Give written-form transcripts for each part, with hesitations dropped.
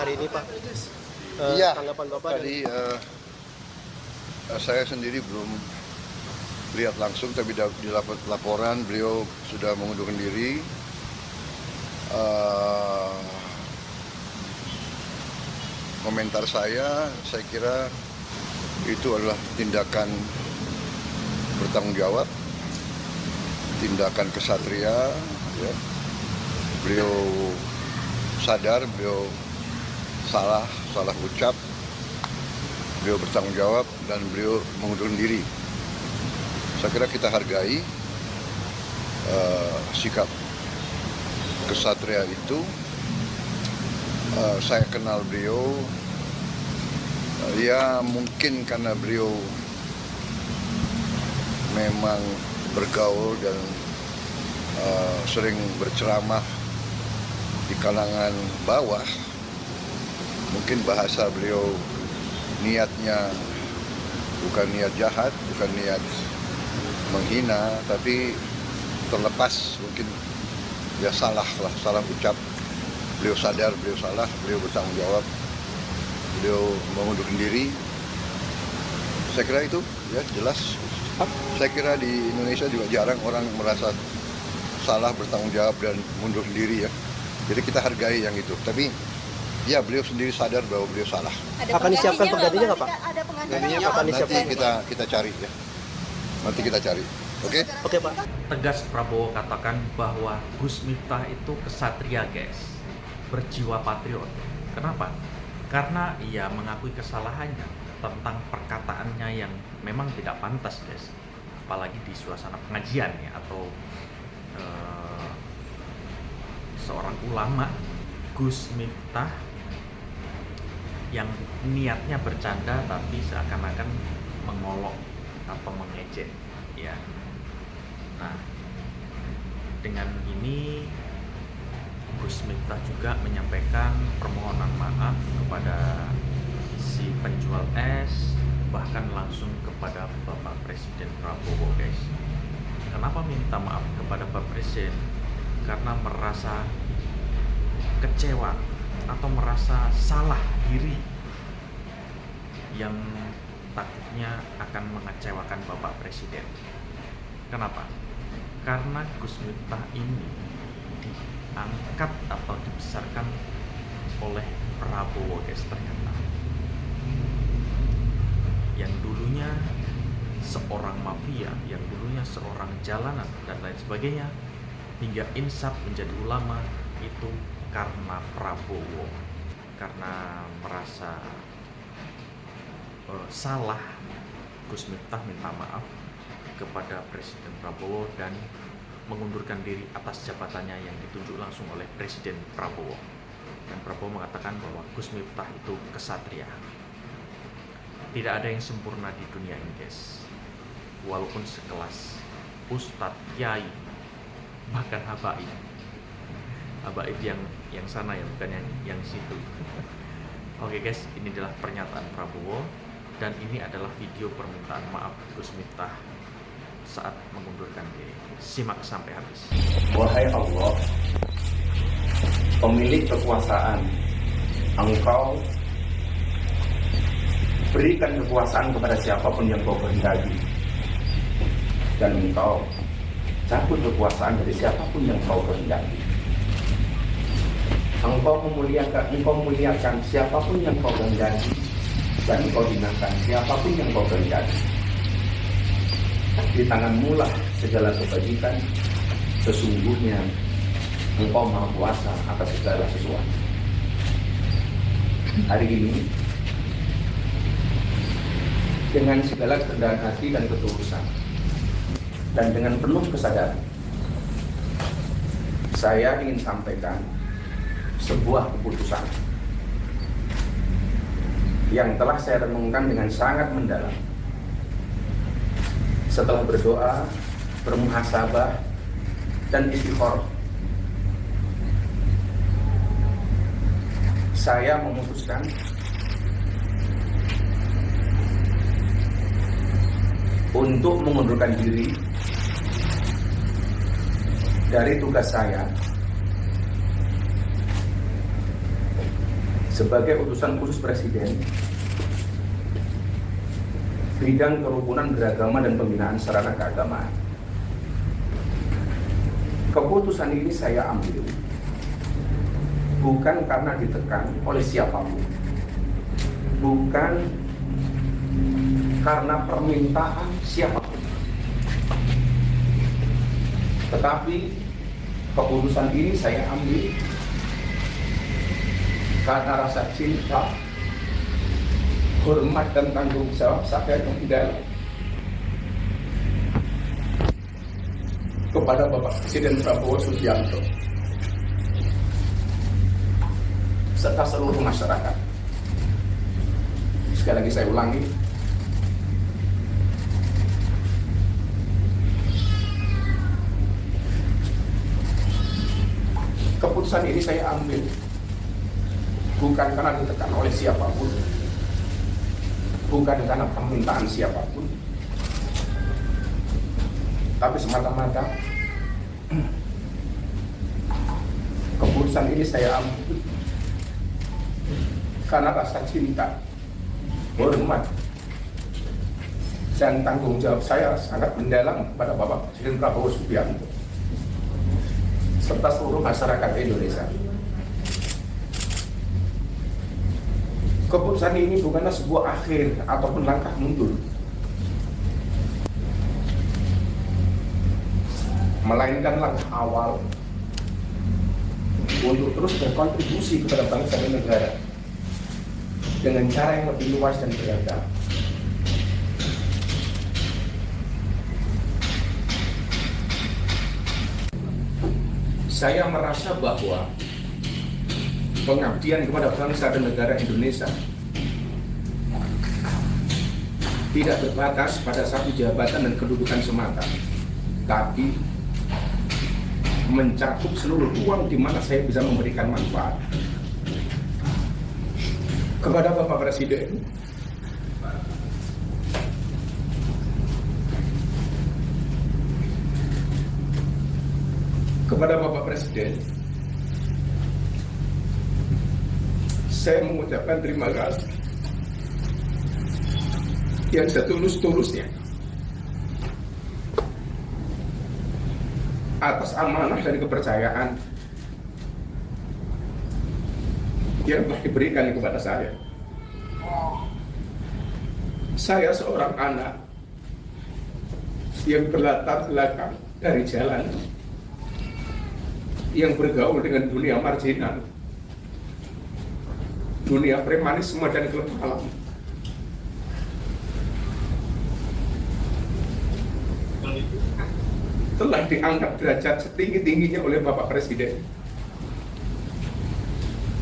hari ini, Pak. Iya, Tanggapan Bapak tadi saya sendiri belum lihat langsung, tapi didapat laporan beliau sudah mengundurkan diri. Komentar saya kira itu adalah tindakan bertanggung jawab, tindakan kesatria. Ya. Beliau sadar, beliau salah ucap, beliau bertanggung jawab, dan beliau mengundurkan diri. Saya kira kita hargai sikap kesatria itu. Saya kenal beliau, ya mungkin karena beliau memang bergaul dan sering berceramah di kalangan bawah. Mungkin bahasa beliau niatnya bukan niat jahat, bukan niat menghina, tapi terlepas mungkin ya salah ucap. Beliau sadar, beliau salah, beliau bertanggung jawab, beliau mengundurkan diri. Saya kira itu ya jelas. Saya kira di Indonesia juga jarang orang merasa salah, bertanggung jawab, dan mengundurkan diri ya. Jadi kita hargai yang itu. Tapi ya beliau sendiri sadar bahwa beliau salah. Akan disiapkan penggantinya nggak, Pak? Ada Penggantinya akan Nanti disiapkan. kita cari ya. Nanti kita cari. Oke? Oke, Pak. Tegas Prabowo katakan bahwa Gus Miftah itu kesatria, guys, berjiwa patriot. Kenapa? Karena ia mengakui kesalahannya tentang perkataannya yang memang tidak pantas, guys, apalagi di suasana pengajian ya, atau seorang ulama. Gus Miftah yang niatnya bercanda tapi seakan-akan mengolok atau mengejek ya. Nah, dengan ini Gus Miftah juga menyampaikan permohonan maaf kepada si penjual es, bahkan langsung kepada Bapak Presiden Prabowo, guys. Kenapa minta maaf kepada Bapak Presiden? Karena merasa kecewa atau merasa salah diri yang takutnya akan mengecewakan Bapak Presiden. Kenapa? Karena Gus Miftah ini diangkat atau dibesarkan oleh Prabowo, guys, ternyata. Yang dulunya seorang mafia, yang dulunya seorang jalanan dan lain sebagainya, hingga insaf menjadi ulama, itu karena Prabowo. Karena merasa salah, Gus Miftah minta maaf kepada Presiden Prabowo dan mengundurkan diri atas jabatannya yang ditunjuk langsung oleh Presiden Prabowo. Dan Prabowo mengatakan bahwa Gus Miftah itu kesatria. Tidak ada yang sempurna di dunia ini, guys. Walaupun sekelas Ustadz, Kiai, bahkan habaib yang sana ya, bukan yang situ. Oke, guys, ini adalah pernyataan Prabowo, dan ini adalah video permintaan maaf Gus Miftah saat mengundurkan diri. Simak sampai habis. Wahai Allah, pemilik kekuasaan, Engkau berikan kekuasaan kepada siapapun yang Kau kehendaki, dan Engkau cabut kekuasaan dari siapapun yang Kau kehendaki. Engkau muliakan siapapun yang Kau kehendaki, dan Engkau hinakan siapapun yang Kau kehendaki. Di tangan-Mu lah segala kebajikan, sesungguhnya Engkau Maha Kuasa atas segala sesuatu. Hari ini, dengan segala kerendahan hati dan ketulusan, dan dengan penuh kesadaran, saya ingin sampaikan sebuah keputusan yang telah saya renungkan dengan sangat mendalam. Setelah berdoa, bermuhasabah, dan istikharah, saya memutuskan untuk mengundurkan diri dari tugas saya sebagai utusan khusus Presiden bidang kerukunan beragama dan pembinaan sarana keagamaan. Keputusan ini saya ambil bukan karena ditekan oleh siapapun, bukan karena permintaan siapapun, tetapi keputusan ini saya ambil karena rasa cinta, hormat dan tanggung jawab saya yang dalam kepada Bapak Presiden Prabowo Subianto serta seluruh masyarakat. Sekali lagi saya ulangi, keputusan ini saya ambil bukan karena ditekan oleh siapapun, bukan karena permintaan siapapun, tapi semata-mata keputusan ini saya ambil karena rasa cinta, hormat, dan tanggung jawab saya sangat mendalam kepada Bapak Presiden Prabowo Subianto serta seluruh masyarakat Indonesia. Keputusan ini bukanlah sebuah akhir ataupun langkah mundur, melainkan langkah awal untuk terus berkontribusi kepada bangsa dan negara dengan cara yang lebih luas dan beragam. Saya merasa bahwa pengabdian kepada bangsa dan negara Indonesia tidak terbatas pada satu jabatan dan kedudukan semata, tapi mencakup seluruh ruang di mana saya bisa memberikan manfaat. Kepada Bapak Presiden, saya mengucapkan terima kasih yang setulus-tulusnya atas amanah dan kepercayaan yang telah diberikan kepada saya. Saya seorang anak yang berlatar belakang dari jalan, yang bergaul dengan dunia marginal, dunia premanisme dan klub malam. Telah diangkat derajat setinggi-tingginya oleh Bapak Presiden.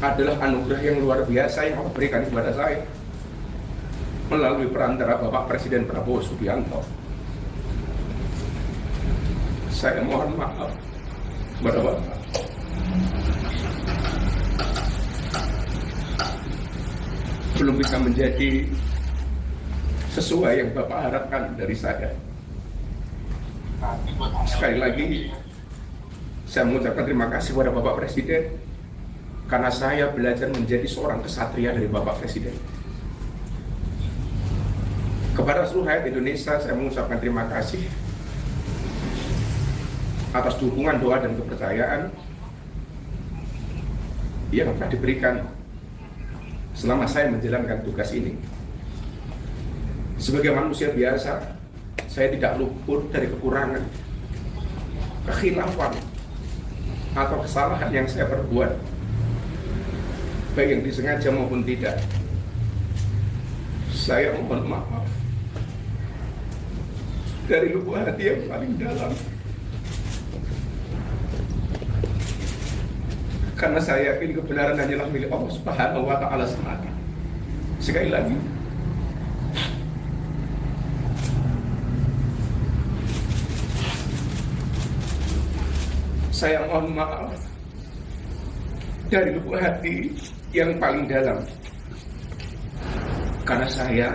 Adalah anugerah yang luar biasa yang Allah berikan kepada saya melalui perantara Bapak Presiden Prabowo Subianto. Saya mohon maaf kepada Bapak. Belum bisa menjadi sesuai yang Bapak harapkan dari saya. Sekali lagi, saya mengucapkan terima kasih kepada Bapak Presiden karena saya belajar menjadi seorang kesatria dari Bapak Presiden. Kepada seluruh rakyat Indonesia, saya mengucapkan terima kasih atas dukungan, doa, dan kepercayaan yang telah diberikan selama saya menjalankan tugas ini. Sebagai manusia biasa, saya tidak luput dari kekurangan, kekhilafan, atau kesalahan yang saya perbuat, baik yang disengaja maupun tidak. Saya mohon maaf dari lubuk hati yang paling dalam, karena saya yakin kebenaran hanyalah milik Allah Subhanahu wa Ta'ala semata. Sekali lagi, saya mohon maaf dari lubuk hati yang paling dalam, karena saya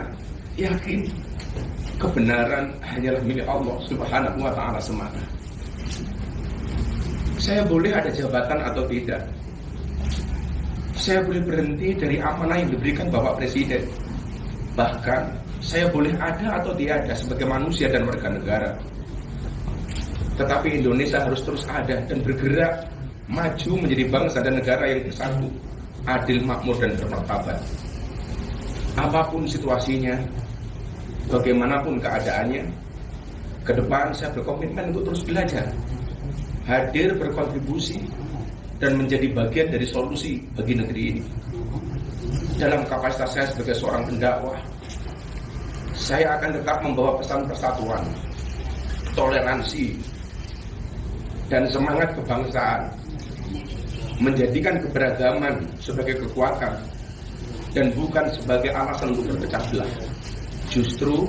yakin kebenaran hanyalah milik Allah Subhanahu wa Ta'ala semata. Saya boleh ada jabatan atau tidak, saya boleh berhenti dari amanah yang diberikan Bapak Presiden. Bahkan saya boleh ada atau tiada sebagai manusia dan warga negara. Tetapi Indonesia harus terus ada dan bergerak maju menjadi bangsa dan negara yang bersatu, adil, makmur, dan bermartabat. Apapun situasinya, bagaimanapun keadaannya, ke depan saya berkomitmen untuk terus belajar, hadir berkontribusi, dan menjadi bagian dari solusi bagi negeri ini. Dalam kapasitas saya sebagai seorang pendakwah, saya akan tetap membawa pesan persatuan, toleransi, dan semangat kebangsaan, menjadikan keberagaman sebagai kekuatan dan bukan sebagai alasan untuk berpecah belah, justru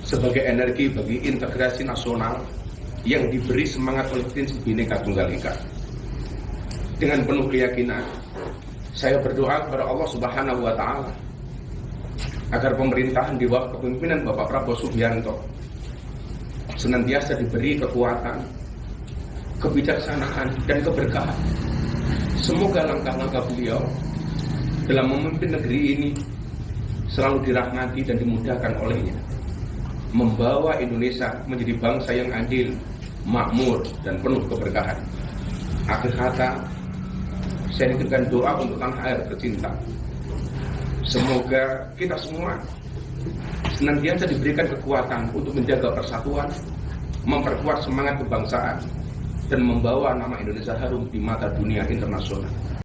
sebagai energi bagi integrasi nasional yang diberi semangat oleh prinsip Bhinneka Tunggal Ika. Dengan penuh keyakinan, saya berdoa kepada Allah Subhanahu wa Ta'ala agar pemerintahan di bawah kepemimpinan Bapak Prabowo Subianto senantiasa diberi kekuatan, kebijaksanaan, dan keberkahan. Semoga langkah-langkah beliau dalam memimpin negeri ini selalu dirahmati dan dimudahkan olehnya, membawa Indonesia menjadi bangsa yang adil, makmur, dan penuh keberkahan. Akhir kata, saya nitipkan doa untuk tanah air tercinta. Semoga kita semua senantiasa diberikan kekuatan untuk menjaga persatuan, memperkuat semangat kebangsaan, dan membawa nama Indonesia harum di mata dunia internasional.